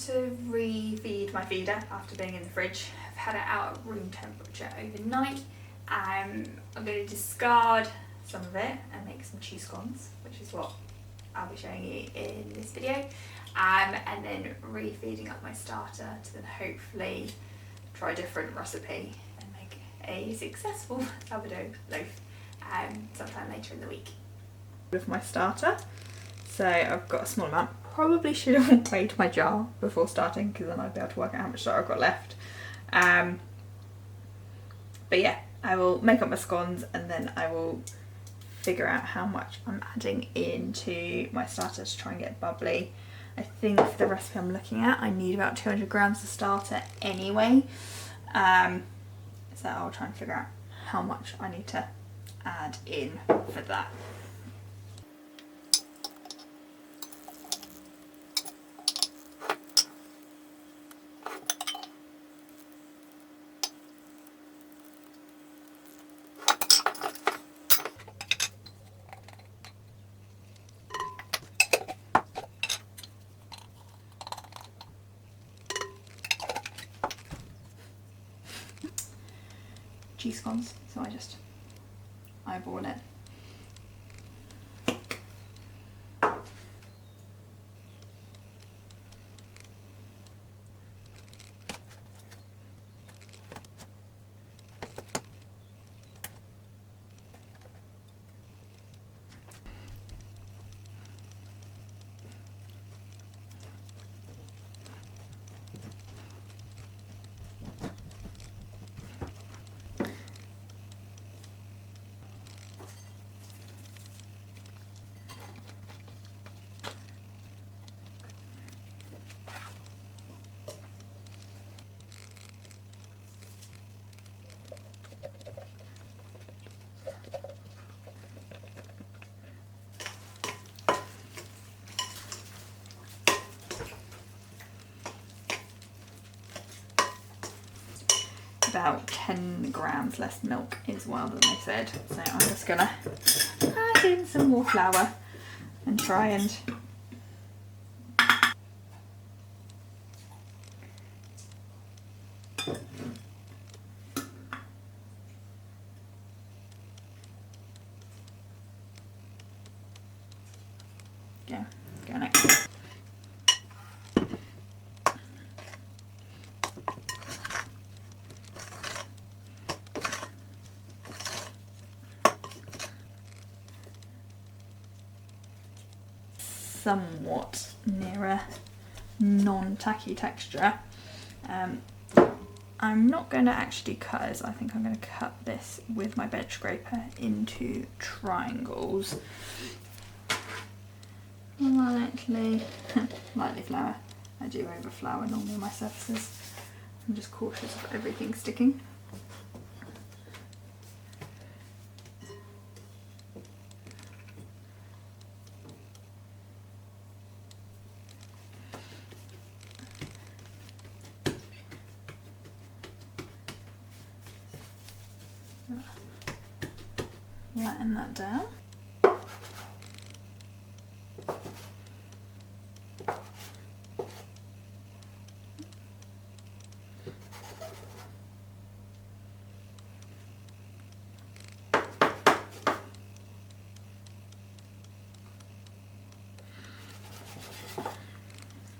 To refeed my feeder after being in the fridge. I've had it out at room temperature overnight. I'm going to discard some of it and make some cheese scones, which is what I'll be showing you in this video. And then refeeding up my starter to then hopefully try a different recipe and make a successful sourdough loaf sometime later in the week. With my starter, so I've got a small amount. Probably should have weighed my jar before starting because then I'd be able to work out how much starter I've got left. But yeah, I will make up my scones and then I will figure out how much I'm adding into my starter to try and get bubbly. I think for the recipe I'm looking at, I need about 200 grams of starter anyway. So I'll try and figure out how much I need to add in for that. Cheese scones, so I just eyeball it. About 10 grams less milk as well than they said, so I'm just gonna add in some more flour and try and go next. Somewhat nearer non-tacky texture. I'm not going to actually cut this. I think I'm going to cut this with my bed scraper into triangles. Lightly flour. I do over flour normally on my surfaces. I'm just cautious of everything sticking. Lighten that down.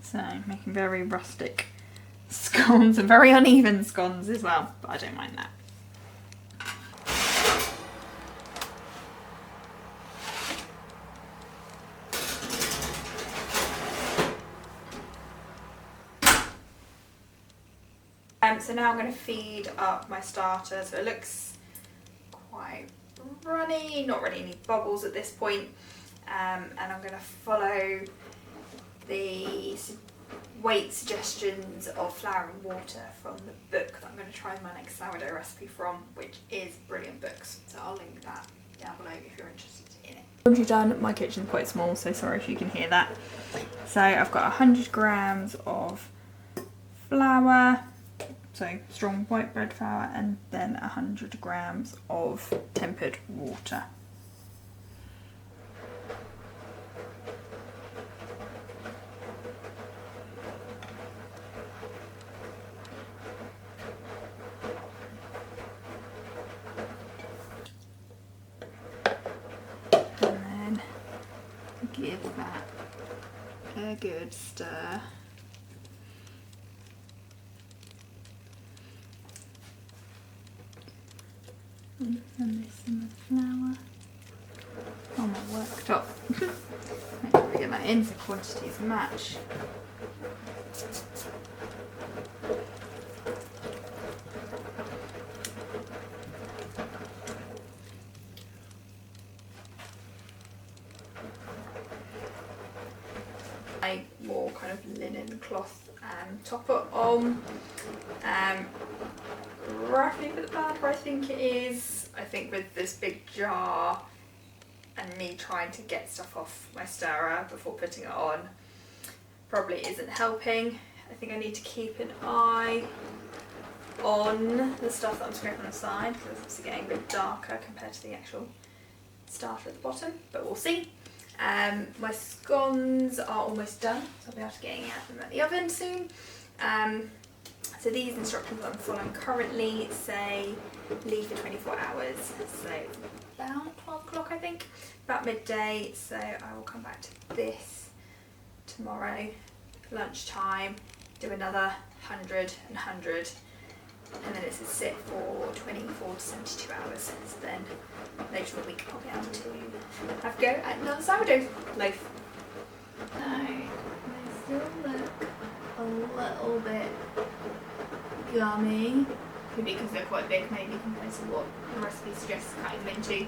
So making very rustic scones and very uneven scones as well, but I don't mind that. So now I'm going to feed up my starter, so it looks quite runny, not really any bubbles at this point, and I'm going to follow the weight suggestions of flour and water from the book that I'm going to try my next sourdough recipe from, which is Brilliant Books, so I'll link that down below if you're interested in it. Laundry done. My kitchen's quite small, so sorry if you can hear that. So I've got 100 grams of flour, so strong white bread flour, and then 100 grams of tempered water. give that a good stir. And this in the flour on my worktop. Make sure we get that in so quantities match. More kind of linen cloth and topper on. Roughly for the batter I think it is. I think with this big jar and me trying to get stuff off my stirrer before putting it on probably isn't helping. I think I need to keep an eye on the stuff that I'm scraping on the side because it's obviously getting a bit darker compared to the actual starter at the bottom, but we'll see. My scones are almost done, so I'll be able to get them out the oven soon. So these instructions I'm following currently say leave for 24 hours, so about 12 o'clock I think, about midday, so I will come back to this tomorrow, lunchtime, do another 100 and 100, and then it's a sit for 24 to 72 hours, so then later in the week I'll be able to have a go at another sourdough loaf. Now, they still look a little bit gummy, could be because they're quite big maybe compared to what the recipe suggests cutting them into.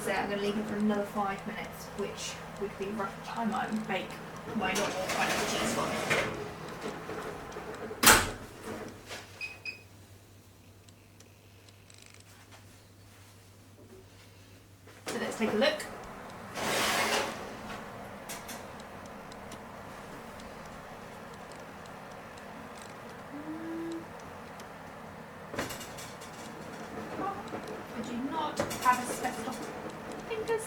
So I'm going to leave them for another 5 minutes, which would be roughly the time I would bake my normal kind of cheese one. So let's take a look. I do not have asbestos fingers.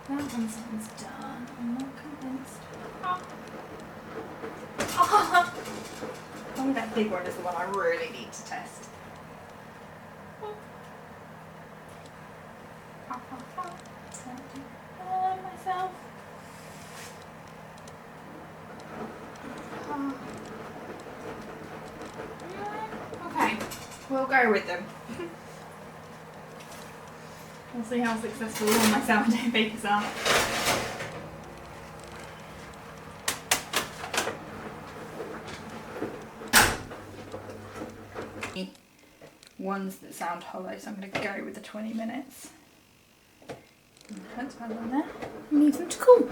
That one's done. I'm not convinced. Oh, that big one is the one I really need to test. Myself. Okay, we'll go with them. We'll see how successful all my sourdough bakers are. Ones that sound hollow, so I'm going to go with the 20 minutes. Put that on there and leave them to cool.